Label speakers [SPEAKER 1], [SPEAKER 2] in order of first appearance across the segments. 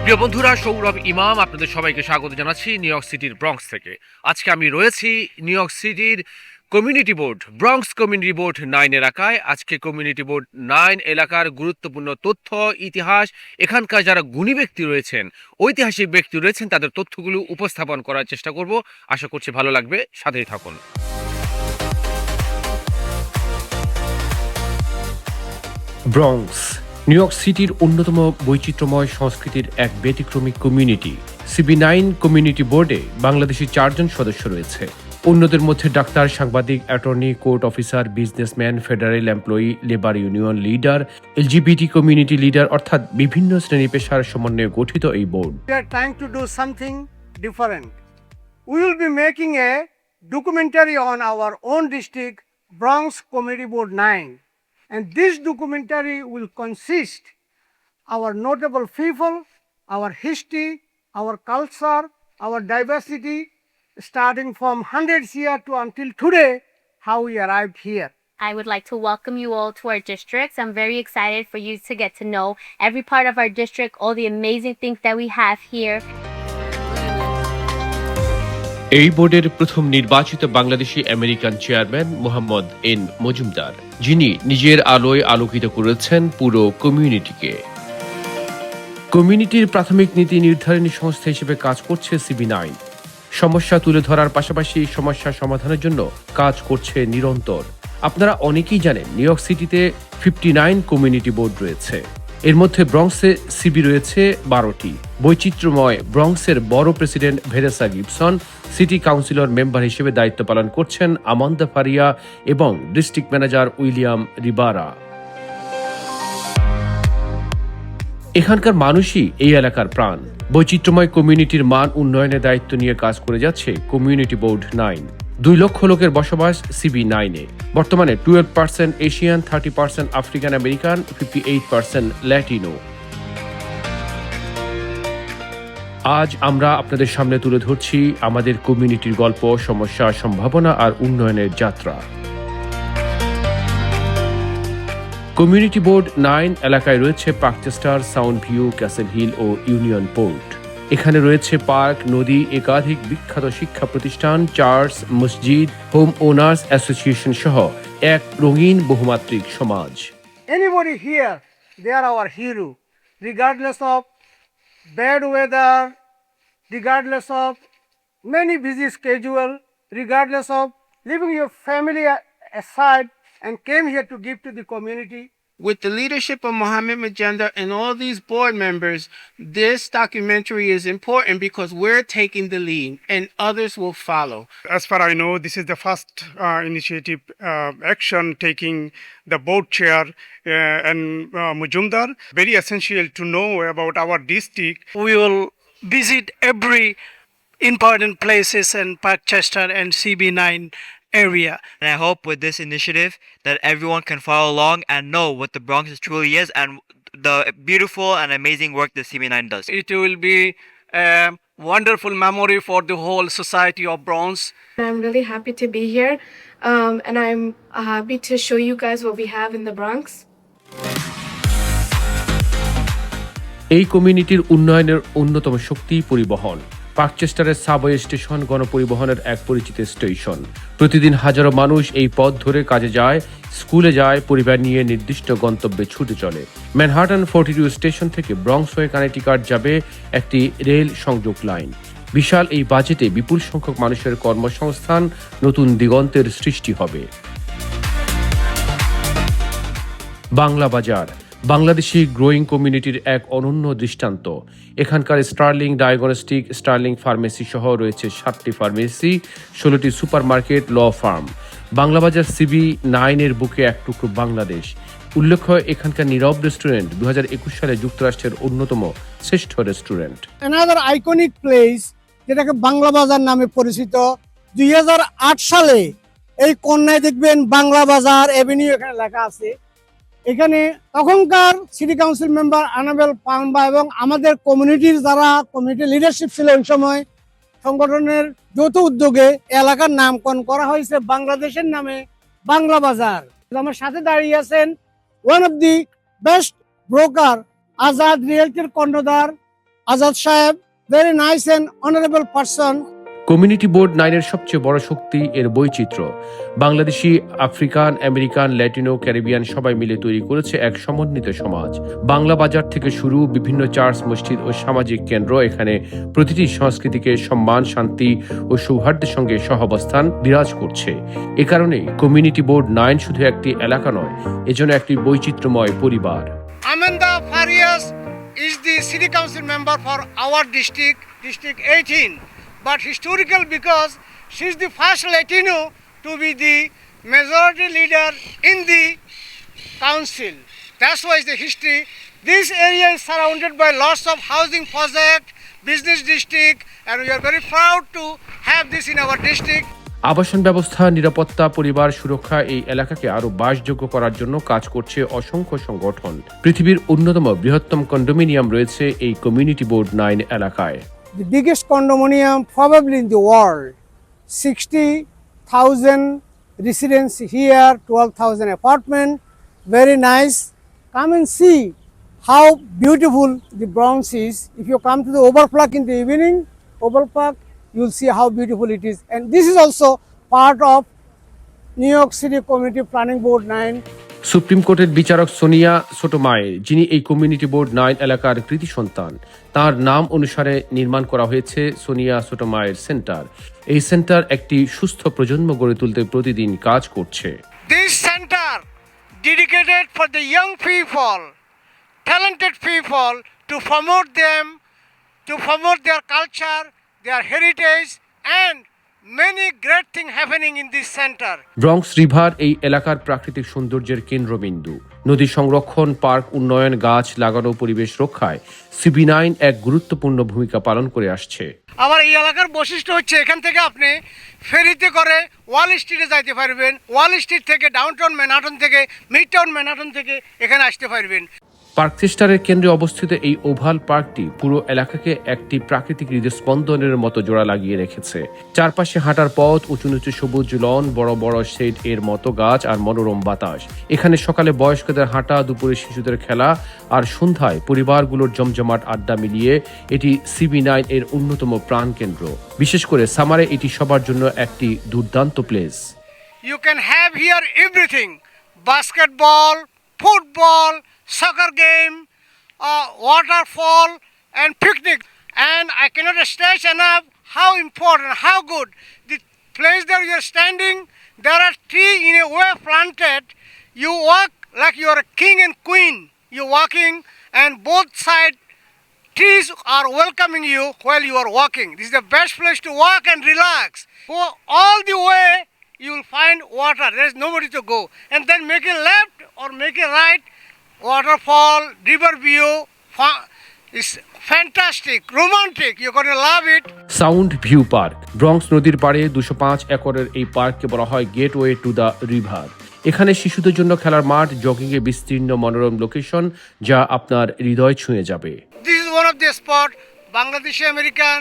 [SPEAKER 1] প্রিয় বন্ধুরা, সৌরভ ইমাম আপনাদের সবাইকে স্বাগত জানাচ্ছি নিউ ইয়র্ক সিটির ব্রঙ্কস থেকে। আজকে আমি রয়েছি নিউ ইয়র্ক সিটির community board Bronx community board 9 এলাকায়। আজকে কমিউনিটি বোর্ড 9 এলাকার গুরুত্বপূর্ণ তথ্য, ইতিহাস, এখানকার যারা গুণী ব্যক্তি রয়েছেন, ঐতিহাসিক ব্যক্তি রয়েছেন, তাদের তথ্যগুলো উপস্থাপন করার চেষ্টা করব। আশা করছি ভালো লাগবে, সাথেই থাকুন। ব্রঙ্কস নিউ ইয়র্ক সিটির অন্যতম বৈচিত্র্যময় সংস্কৃতির এক ব্যতিক্রমী কমিউনিটি। CB9 কমিউনিটি বোর্ডে বাংলাদেশি 4 জন সদস্য রয়েছে। অন্যদের মধ্যে ডাক্তার, সাংবাদিক, attorney, court officer, businessman, federal employee, labour union leader, LGBT community leader অর্থাৎ বিভিন্ন শ্রেণী পেশার সমন্বয়ে গঠিত এই board.
[SPEAKER 2] We are trying to do something different. We will be making a documentary on our own district, Bronx Community Board 9. And this documentary will consist our notable people, our history, our culture, our diversity, starting from hundreds years to until today, how we arrived here.
[SPEAKER 3] I would like to welcome you all to our districts. I'm very excited for you to get to know every part of our district, all the amazing things that we have here.
[SPEAKER 1] এই বোর্ডের প্রথম নির্বাচিত Bangladeshi American chairman Mohammad N Majumdar, যিনি নিজের আলোয় আলোকিত করেছেন পুরো কমিউনিটিকে। কমিউনিটির প্রাথমিক নীতি নির্ধারণী সংস্থা হিসেবে কাজ করছে CB9। সমস্যা তুলে ধরার পাশাপাশি সমস্যা সমাধানের জন্য কাজ করছে নিরন্তর। আপনারা অনেকেই জানেন নিউ ইয়র্ক সিটিতে 59 কমিউনিটি বোর্ড রয়েছে। এর মধ্যে ব্রঙ্কসে CB রয়েছে 12টি। বৈচিত্র্যময় ব্রঙ্কসের বড় president Vanessa Gibson, city councillor member হিসেবে দায়িত্ব পালন করছেন আমান্দা ফারিয়া এবং ডিস্ট্রিক্ট ম্যানেজার উইলিয়াম রিবারা। এখানকার মানুষই এই এলাকার প্রাণ। বৈচিত্র্যময় কমিউনিটির মান উন্নয়নের দায়িত্ব নিয়ে কাজ করে যাচ্ছে কমিউনিটি বোর্ড 9। 2 লক্ষ লোকের বসবাস CB9-এ। বর্তমানে 12% এশিয়ান, 30% আফ্রিকান আমেরিকান, 58% ল্যাটিনো। আজ আমরা আপনাদের সামনে তুলে ধরছি আমাদের কমিউনিটির গল্প, সমস্যা, সম্ভাবনা আর উন্নয়নের যাত্রা। কমিউনিটি বোর্ড 9 এলাকায় রয়েছে Parkchester, Soundview, Castle Hill ও ইউনিয়ন পোর্ট। এখানে রয়েছে পার্ক, নদী, একাধিক বিখ্যাত শিক্ষা প্রতিষ্ঠান, চার্চ, মসজিদ, হোম ওনার্স অ্যাসোসিয়েশন সহ এক রঙিন বহুমাত্রিক সমাজ।
[SPEAKER 2] Anybody here, they are our hero, regardless of bad weather, regardless of many busy schedule, regardless of leaving your family aside and came here to give to the community.
[SPEAKER 4] With the leadership of Mohammed Majenda and all these board members, this documentary is important because we're taking the lead and others will follow.
[SPEAKER 5] As far I know, this is the first initiative action taking the board chair and Mujumdar. Very essential to know about our district.
[SPEAKER 6] We will visit every important places in Parkchester and CB9 area.
[SPEAKER 7] And I hope with this initiative that everyone can follow along and know what the Bronx truly is and the beautiful and amazing work that CB9 does.
[SPEAKER 6] It will be a wonderful memory for the whole society of Bronx.
[SPEAKER 8] I'm really happy to be here, and I'm happy to show you guys what we have in the Bronx.
[SPEAKER 1] এই কমিউনিটির উন্নয়নের অন্যতম শক্তি পরিবহন। পার্কচেস্টারের subway station গণপরিবহনের এক পরিচিত station. প্রতিদিন হাজারো মানুষ এই পথ ধরে কাজে যায়, স্কুলে যায়, পরিবার নিয়ে নির্দিষ্ট গন্তব্যে ছুটে চলে। ম্যানহাটন 42 স্টেশন থেকে ব্রঙ্কস হয়ে কানেক্টিকাট যাবে একটি রেল সংযোগ লাইন। বিশাল এই বাজেটে বিপুল সংখ্যক মানুষের কর্মসংস্থান, নতুন দিগন্তের সৃষ্টি হবে। বাংলা বাজার বাংলাদেশি গ্রোয়িং কমিউনিটির এক অনন্য দৃষ্টান্ত। এখানকার স্টার্লিং ডায়াগনস্টিক, স্টার্লিং ফার্মেসি সহ রয়েছে 7টি ফার্মেসি, 16টি supermarket, law firm. Banglabazar CB9 এর বুকে এক টুকরো বাংলাদেশ। উল্লেখ্য, এখানকার নীরব রেস্টুরেন্ট 2021 সালে যুক্তরাষ্ট্রের অন্যতম শ্রেষ্ঠ রেস্টুরেন্ট।
[SPEAKER 2] Another iconic place যেটাকে বাংলা বাজার নামে পরিচিত। 2008 সালে এই কন্যায় দেখবেন বাংলা বাজার এভিনিউ এখানে লেখা আছে। এখানে তখনকার city council member unable Pamba এবং আমাদের কমিউনিটির যারা কমিউনিটি লিডারশিপ ছিল ওই সময় সংগঠনের যৌথ উদ্যোগে এলাকার নামকরণ করা হয়েছে বাংলাদেশের নামে বাংলা বাজার। আমার সাথে দাঁড়িয়ে আছেন one of the best broker Azad রিয়েলটির কর্ণধার Azad Saab, very nice and honorable person.
[SPEAKER 1] Community board 9 এর সবচেয়ে বড় শক্তি এর বৈচিত্র্য। Bangladeshi, African, American, Latino, Caribbean সবাই মিলে তৈরি করেছে এক সমন্বিত সমাজ। বাংলা বাজার থেকে শুরু বিভিন্ন চার্চ, মসজিদ ও সামাজিক কেন্দ্র, এখানে প্রতিটি সংস্কৃতিকে সম্মান, শান্তি ও সৌহার্দ্যের সঙ্গে সহাবস্থান বিরাজ করছে। এ কারণেই কমিউনিটি বোর্ড 9 শুধু একটি এলাকা নয়, এজন্য একটি বৈচিত্র্যময় পরিবার।
[SPEAKER 2] Amanda Farias is the city council member for our district, District 18. But historical because she's the first Latino to be the majority leader in the council. That's why it's the history. This area is surrounded by lots of housing project, business district, and we are very proud to have this in our district.
[SPEAKER 1] আবাসন ব্যবস্থা, নিরাপত্তা, পরিবার সুরক্ষা এই এলাকাকে আরো বাসযোগ্য করার জন্য কাজ করছে অসংখ্য সংগঠন। পৃথিবীর অন্যতম বৃহত্তম কন্ডোমিনিয়াম রয়েছে এই কমিউনিটি বোর্ড 9 এলাকায়।
[SPEAKER 2] The biggest condominium probably in the world. 60,000 residents here, 12,000 apartment. Very nice. Come and see how beautiful the Bronx is. If you come to the Overpark in the evening, Overpark, you'll see how beautiful it is. And this is also part of New York City Community Planning Board 9.
[SPEAKER 1] Supreme কোর্টের বিচারক সোনিয়া সোটোমায়ের, যিনি এই community board 9 এলাকার কৃতি সন্তান, তার নাম অনুসারে নির্মাণ করা হয়েছে সোনিয়া সোটোমায়ের সেন্টার। এই সেন্টার একটি সুস্থ প্রজন্ম গড়ে তুলতে প্রতিদিন কাজ করছে।
[SPEAKER 2] This center dedicated for the young people, talented people, to promote them, to promote their culture, their heritage, and many great things happening in this center.
[SPEAKER 1] Bronx river এই এলাকার প্রাকৃতিক সৌন্দর্যের কেন্দ্রবিন্দু। নদী সংরক্ষণ, পার্ক উন্নয়ন, গাছ লাগানো, পরিবেশ রক্ষায় CB9 এক গুরুত্বপূর্ণ ভূমিকা পালন করে আসছে।
[SPEAKER 2] আবার এই এলাকার বৈশিষ্ট্য হচ্ছে এখান থেকে আপনি ফেরিতে করে ওয়াল স্ট্রিটে যাইতে পারবেন, ওয়াল স্ট্রিট থেকে ডাউনটাউন ম্যানহাটন থেকে, মিড টাউন ম্যানহাটন থেকে এখানে আসতে পারবেন।
[SPEAKER 1] পার্ক চেস্টারের কেন্দ্রে অবস্থিত এই ওভাল পার্কটি পুরো এলাকাকে একটি প্রাকৃতিক হৃদস্পন্দনের মতো জোড়া লাগিয়ে রেখেছে। চারপাশে হাঁটার পথ, উঁচু নিচু সবুজ লন, বড় বড় শেড এর মতো গাছ আর মনোরম বাতাস। এখানে সকালে বয়স্কদের হাঁটা, দুপুরে শিশুদের খেলা আর সন্ধ্যায় পরিবারগুলোর জমজমাট আড্ডা মিলিয়ে এটি CB9 এর অন্যতম প্রাণকেন্দ্র। বিশেষ করে সামারে এটি সবার জন্য একটি দুর্দান্ত place.
[SPEAKER 2] You can have here everything: basketball, football, soccer game, waterfall, and picnic. And I cannot stress enough how important, how good the place that you are standing. There are trees in a way planted. You walk like you are a king and queen. You're walking, and both sides trees are welcoming you while you are walking. This is the best place to walk and relax. Go all the way, you will find water. There is nobody to go. And then make a left or make a right. Waterfall, river view, it's fantastic, romantic. You're going to love it.
[SPEAKER 1] Sound view park, Bronx নদীর পাড়ে 205 একরের এই পার্ককে বলা হয় gateway to the river. এখানে শিশুদের জন্য খেলার মাঠ, জগিং এ বিস্তীর্ণ মনোরম লোকেশন, যা আপনার হৃদয় ছুঁয়ে যাবে।
[SPEAKER 2] This is one of the spot, Bangladeshi American,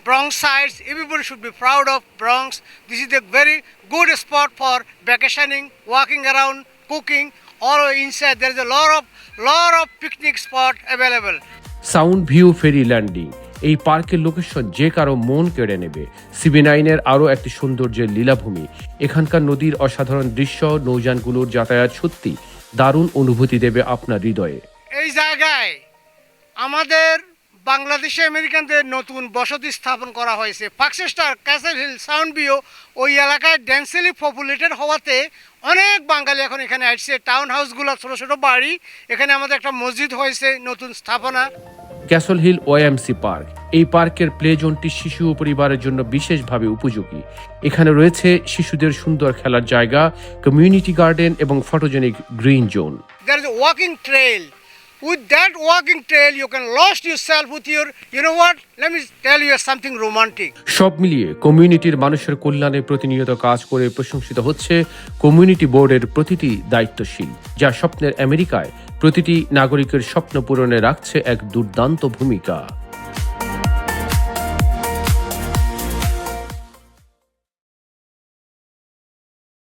[SPEAKER 2] Bronxites, everybody should be proud of Bronx. This is a very good spot for vacationing, walking around, cooking. All inside there is a lot of picnic spot available.
[SPEAKER 1] Sound View Ferry Landing, এই পার্কের location যে কারো মন কেড়ে নেবে। CB9 এর আরও একটি সৌন্দর্যের লীলাভূমি। এখানকার নদীর অসাধারণ দৃশ্য, নৌযানগুলোর যাতায়াত সত্যি দারুণ অনুভূতি দেবে আপনার হৃদয়ে।
[SPEAKER 2] এই জায়গায় আমাদের বাংলাদেশি আমেরিকানদের নতুন বসতি স্থাপন করা হয়েছে। Parkchester, Castle Hill, Sound View ওই এলাকায় ডেন্সিলি পপুলেটেড হওয়াতে অনেক বাঙালি এখন এখানে আসছে। টাউন হাউসগুলো, ছোটো ছোটো বাড়ি, এখানে আমাদের একটা মসজিদ হয়েছে, নতুন স্থাপনা।
[SPEAKER 1] ক্যাসল হিল OMC পার্ক, এই পার্কের প্লে জোনটি শিশু ও পরিবারের জন্য বিশেষভাবে উপযোগী। এখানে রয়েছে শিশুদের সুন্দর খেলার জায়গা, কমিউনিটি গার্ডেন এবং photogenic green zone.
[SPEAKER 2] There is a walking trail. With that walking trail, you can lost yourself with your, you know what? Let me tell you something romantic.
[SPEAKER 1] সব মিলিয়ে কমিউনিটির মানুষের কল্যাণে প্রতিনিয়ত কাজ করে প্রশংসিত হচ্ছে কমিউনিটি বোর্ডের প্রতিটি দায়িত্বশীল, যা স্বপ্নের আমেরিকায় প্রতিটি নাগরিকের স্বপ্ন পূরণে রাখছে এক দুর্দান্ত ভূমিকা।